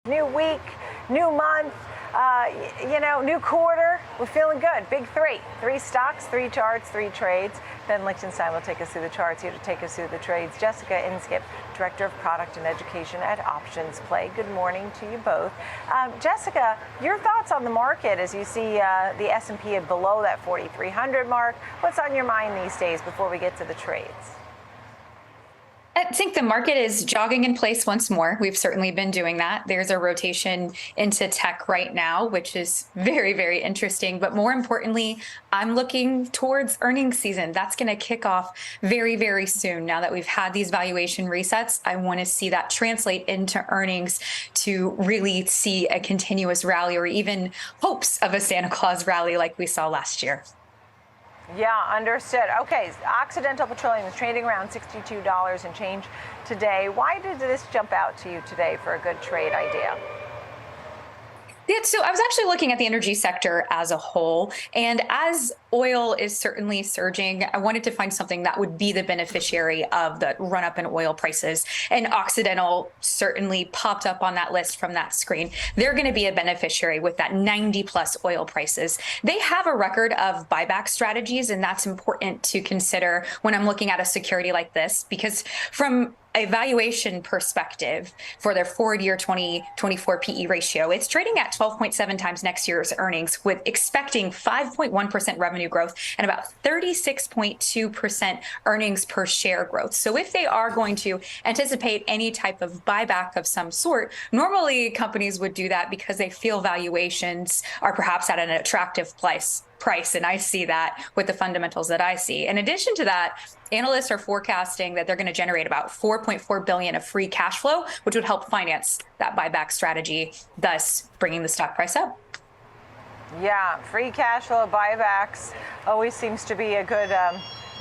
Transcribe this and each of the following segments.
New week, new month, new quarter. We're feeling good. Big three stocks, three charts, three trades. Ben Lichtenstein will take us through the charts, here to take us through the trades. Jessica Inskip, Director of Product and Education at Options Play. Good morning to you both. Jessica, your thoughts on the market as you see the S&P below that 4,300 mark. What's on your mind these days before we get to the trades? I think the market is jogging in place once more. We've certainly been doing that. There's a rotation into tech right now, which is very, very interesting. But more importantly, I'm looking towards earnings season. That's going to kick off very, very soon. Now that we've had these valuation resets, I want to see that translate into earnings to really see a continuous rally or even hopes of a Santa Claus rally like we saw last year. Yeah, understood. Okay, Occidental Petroleum is trading around $62 and change today. Why did this jump out to you today for a good trade idea? Yeah, so I was actually looking at the energy sector as a whole, and as oil is certainly surging, I wanted to find something that would be the beneficiary of the run up in oil prices. And Occidental certainly popped up on that list from that screen. They're going to be a beneficiary with that 90 plus oil prices. They have a record of buyback strategies, and that's important to consider when I'm looking at a security like this, because from a valuation perspective for their forward-year 2024 PE ratio, it's trading at 12.7 times next year's earnings, with expecting 5.1% revenue growth and about 36.2% earnings per share growth. So if they are going to anticipate any type of buyback of some sort, normally companies would do that because they feel valuations are perhaps at an attractive price. And I see that with the fundamentals that I see. In addition to that, analysts are forecasting that they're going to generate about $4.4 billion of free cash flow, which would help finance that buyback strategy, thus bringing the stock price up. Yeah, free cash flow buybacks always seems to be a good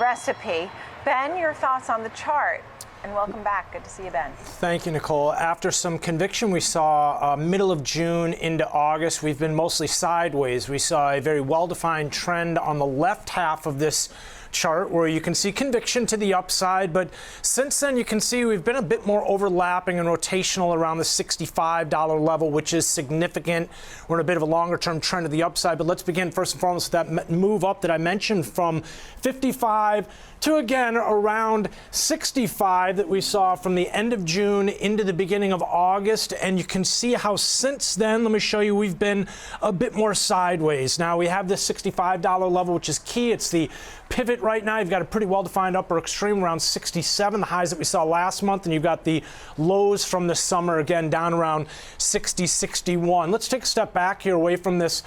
recipe. Ben, your thoughts on the chart? And welcome back. Good to see you, Ben. Thank you, Nicole. After some conviction, we saw middle of June into August. We've been mostly sideways. We saw a very well-defined trend on the left half of this chart where you can see conviction to the upside, but since then you can see we've been a bit more overlapping and rotational around the $65 level, which is significant. We're in a bit of a longer term trend to the upside, but let's begin first and foremost with that move up that I mentioned from 55 to again around 65 that we saw from the end of June into the beginning of August. And you can see how since then, let me show you, we've been a bit more sideways. Now we have this $65 level, which is key. It's the pivot right now. You've got a pretty well-defined upper extreme around 67, the highs that we saw last month, and you've got the lows from the summer again down around 60, 61. Let's take a step back here away from this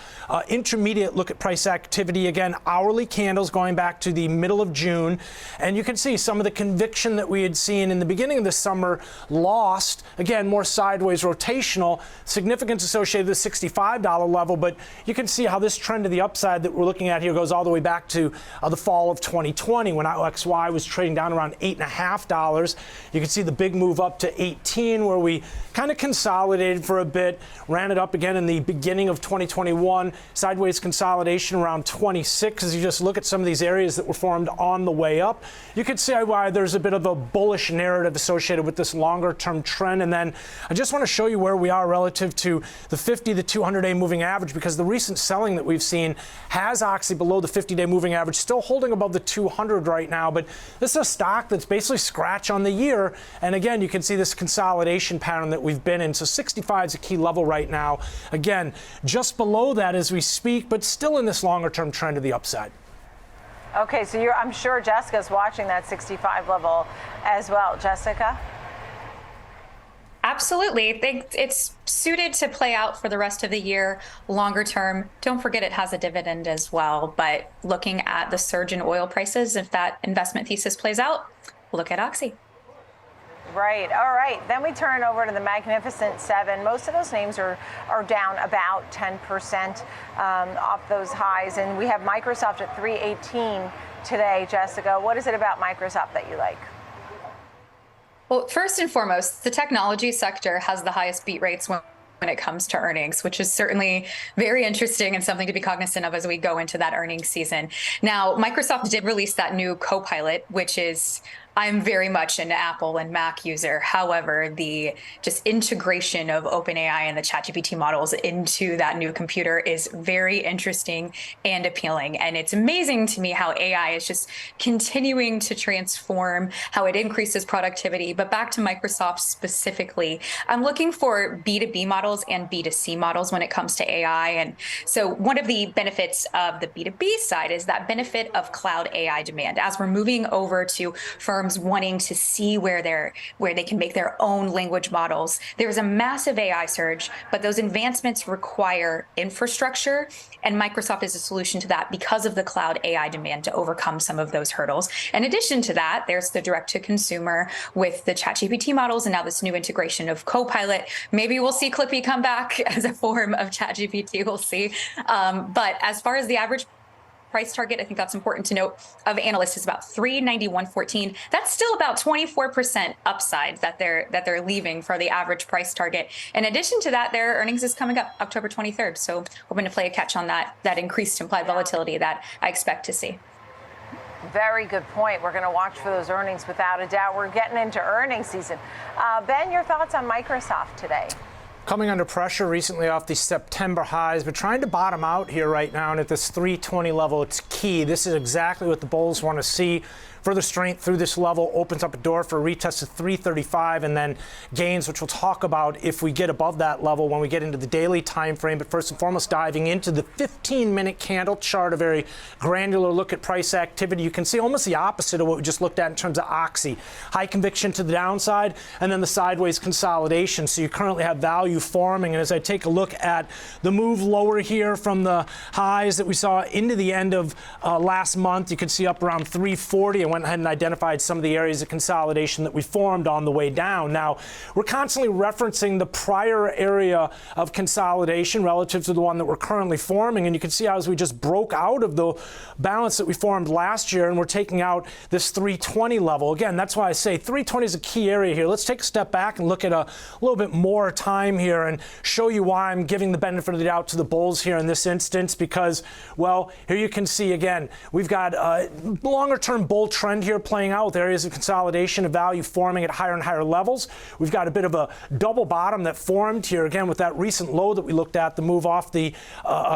intermediate look at price activity. Again, hourly candles going back to the middle of June, and you can see some of the conviction that we had seen in the beginning of the summer lost. Again, more sideways rotational, significance associated with the $65 level, but you can see how this trend to the upside that we're looking at here goes all the way back to the fall of 2020 when OXY was trading down around $8.50. You can see the big move up to 18 where we kind of consolidated for a bit, ran it up again in the beginning of 2021, sideways consolidation around 26. As you just look at some of these areas that were formed on the way up, you can see why there's a bit of a bullish narrative associated with this longer term trend. And then I just want to show you where we are relative to the 50, the 200-day moving average, because the recent selling that we've seen has Oxy below the 50-day moving average, still holding above the 200 right now, but this is a stock that's basically scratch on the year. And again, you can see this consolidation pattern that we've been in. So 65 is a key level right now. Again, just below that as we speak, but still in this longer term trend to the upside. Okay, so I'm sure Jessica's watching that 65 level as well. Jessica? Absolutely. I think it's suited to play out for the rest of the year, longer term. Don't forget it has a dividend as well. But looking at the surge in oil prices, if that investment thesis plays out, look at Oxy. Right. All right. Then we turn over to the Magnificent Seven. Most of those names are down about 10% off those highs. And we have Microsoft at 318 today. Jessica, what is it about Microsoft that you like? Well, first and foremost, the technology sector has the highest beat rates when it comes to earnings, which is certainly very interesting and something to be cognizant of as we go into that earnings season. Now, Microsoft did release that new Copilot, which is I'm very much an Apple and Mac user. However, the just integration of OpenAI and the ChatGPT models into that new computer is very interesting and appealing. And it's amazing to me how AI is just continuing to transform how it increases productivity. But back to Microsoft specifically, I'm looking for B2B models and B2C models when it comes to AI. And so one of the benefits of the B2B side is that benefit of cloud AI demand. As we're moving over to firms wanting to see where they can make their own language models, there's a massive AI surge, but those advancements require infrastructure, and Microsoft is a solution to that because of the cloud AI demand to overcome some of those hurdles. In addition to that, there's the direct to consumer with the ChatGPT models and now this new integration of Copilot. Maybe we'll see Clippy come back as a form of ChatGPT, we'll see. But as far as the average price target, I think that's important to note, of analysts is about 391.14. That's still about 24% upside that they're leaving for the average price target. In addition to that, their earnings is coming up October 23rd. So hoping to play a catch on that increased implied volatility that I expect to see. Very good point. We're going to watch for those earnings without a doubt. We're getting into earnings season. Ben, your thoughts on Microsoft today? Coming under pressure recently off the September highs, but trying to bottom out here right now, and at this 320 level, it's key. This is exactly what the bulls want to see. Further strength through this level opens up a door for a retest of 335 and then gains, which we'll talk about if we get above that level when we get into the daily time frame. But first and foremost, diving into the 15-minute candle chart, a very granular look at price activity. You can see almost the opposite of what we just looked at in terms of OXY. High conviction to the downside and then the sideways consolidation. So you currently have value forming. And as I take a look at the move lower here from the highs that we saw into the end of last month, you can see up around 340. I went ahead and identified some of the areas of consolidation that we formed on the way down. Now, we're constantly referencing the prior area of consolidation relative to the one that we're currently forming. And you can see how as we just broke out of the balance that we formed last year and we're taking out this 320 level. Again, that's why I say 320 is a key area here. Let's take a step back and look at a little bit more time here and show you why I'm giving the benefit of the doubt to the bulls here in this instance, because, well, here you can see again, we've got a longer term bull trend here playing out with areas of consolidation of value forming at higher and higher levels. We've got a bit of a double bottom that formed here again with that recent low that we looked at, the move off the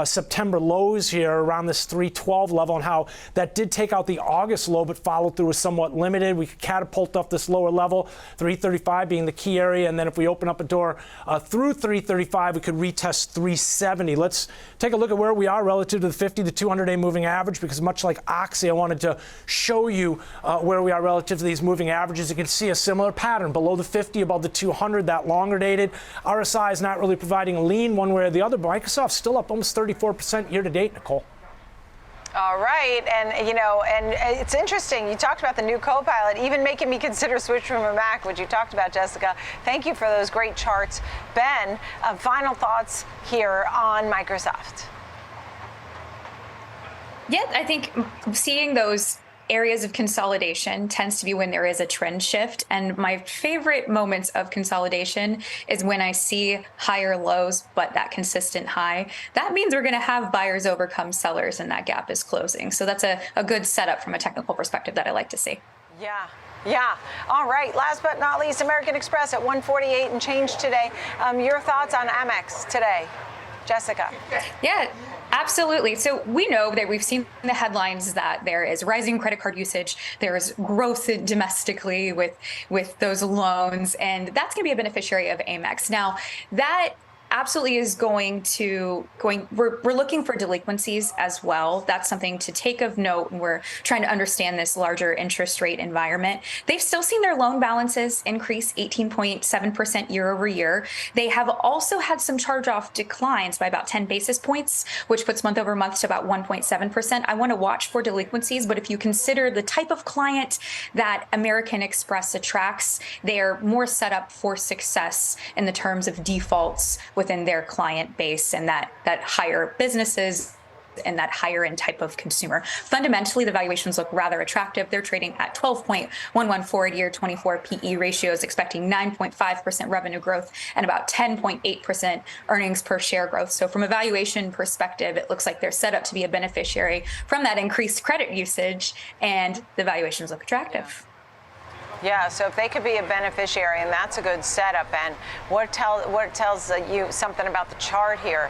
September lows here around this 312 level, and how that did take out the August low but followed through was somewhat limited. We could catapult off this lower level, 335 being the key area, and then if we open up a door through 335, we could retest 370. Let's take a look at where we are relative to the 50 to 200-day moving average, because much like OXY, I wanted to show you where we are relative to these moving averages. You can see a similar pattern below the 50, above the 200, that longer dated. RSI is not really providing a lean one way or the other, but Microsoft's still up almost 34% year to date, Nicole. All right, and it's interesting. You talked about the new Copilot, even making me consider switch from a Mac, which you talked about, Jessica. Thank you for those great charts. Ben, final thoughts here on Microsoft. Yeah, I think seeing those areas of consolidation tends to be when there is a trend shift. And my favorite moments of consolidation is when I see higher lows, but that consistent high. That means we're going to have buyers overcome sellers and that gap is closing. So that's a good setup from a technical perspective that I like to see. Yeah. All right. Last but not least, American Express at 148 and change today. Your thoughts on Amex today, Jessica? Yeah. Absolutely. So we know that we've seen in the headlines that there is rising credit card usage. There is growth domestically with those loans, and that's going to be a beneficiary of Amex. Now, that absolutely is we're looking for delinquencies as well. That's something to take of note when we're trying to understand this larger interest rate environment. They've still seen their loan balances increase 18.7% year over year. They have also had some charge-off declines by about 10 basis points, which puts month over month to about 1.7%. I want to watch for delinquencies, but if you consider the type of client that American Express attracts, they're more set up for success in the terms of defaults within their client base and that higher businesses and that higher end type of consumer. Fundamentally, the valuations look rather attractive. They're trading at 12.11 forward-year 24 PE ratios, expecting 9.5% revenue growth and about 10.8% earnings per share growth. So from a valuation perspective, it looks like they're set up to be a beneficiary from that increased credit usage, and the valuations look attractive. Yeah, so if they could be a beneficiary, and that's a good setup, Ben, what tells you something about the chart here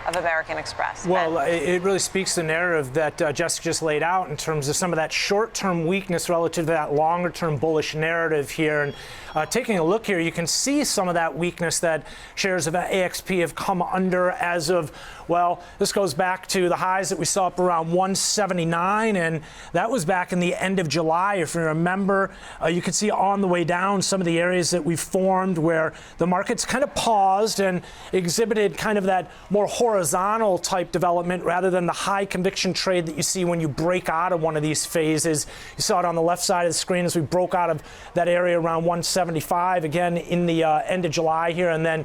of American Express? Well, it really speaks to the narrative that Jessica just laid out in terms of some of that short-term weakness relative to that longer-term bullish narrative here. And taking a look here, you can see some of that weakness that shares of AXP have come under as of, well, this goes back to the highs that we saw up around 179, and that was back in the end of July. If you remember, you can see on the way down some of the areas that we formed where the market's kind of paused and exhibited kind of that more horizontal type development rather than the high conviction trade that you see when you break out of one of these phases. You saw it on the left side of the screen as we broke out of that area around 175 again in the end of July here, and then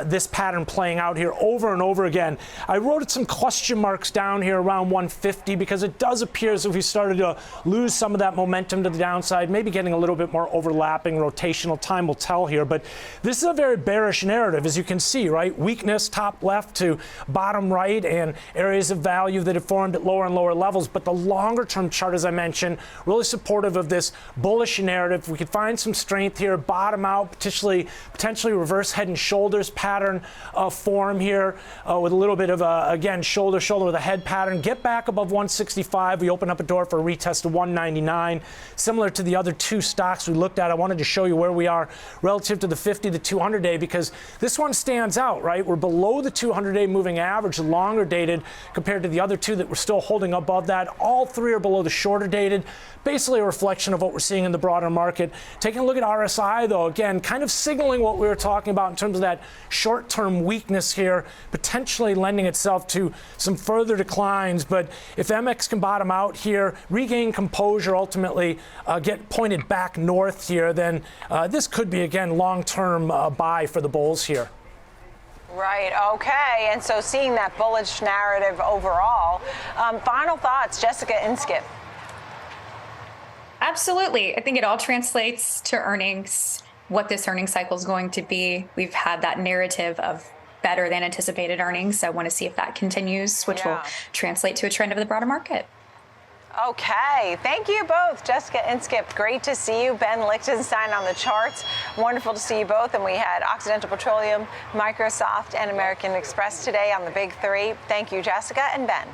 this pattern playing out here over and over again. I wrote some question marks down here around 150 because it does appear as if we started to lose some of that momentum to the downside, maybe getting a little bit more overlapping rotational. Time will tell here, but this is a very bearish narrative, as you can see, right? Weakness top left to bottom right, and areas of value that have formed at lower and lower levels. But the longer term chart, as I mentioned, really supportive of this bullish narrative. We could find some strength here, bottom out, potentially reverse head and shoulders pattern form here with a little bit of a, again, shoulder with a head pattern. Get back above 165. We open up a door for a retest of 199. Similar to the other two stocks we looked at, I wanted to show you where we are relative to the 50, the 200 day, because this one stands out, right? We're below the 200 day moving average, longer dated, compared to the other two that we're still holding above that. All three are below the shorter dated. Basically a reflection of what we're seeing in the broader market. Taking a look at RSI, though, again, kind of signaling what we were talking about in terms of that short-term weakness here, potentially lending itself to some further declines. But if MX can bottom out here, regain composure, ultimately get pointed back north here, then this could be, again, long-term buy for the bulls here. Right, okay, and so seeing that bullish narrative overall. Final thoughts, Jessica Inskip. Absolutely. I think it all translates to earnings, what this earnings cycle is going to be. We've had that narrative of better than anticipated earnings. I want to see if that continues, which will translate to a trend of the broader market. Okay, thank you both. Jessica Inskip, great to see you. Ben Lichtenstein on the charts. Wonderful to see you both. And we had Occidental Petroleum, Microsoft, and American Express today on the Big Three. Thank you, Jessica and Ben.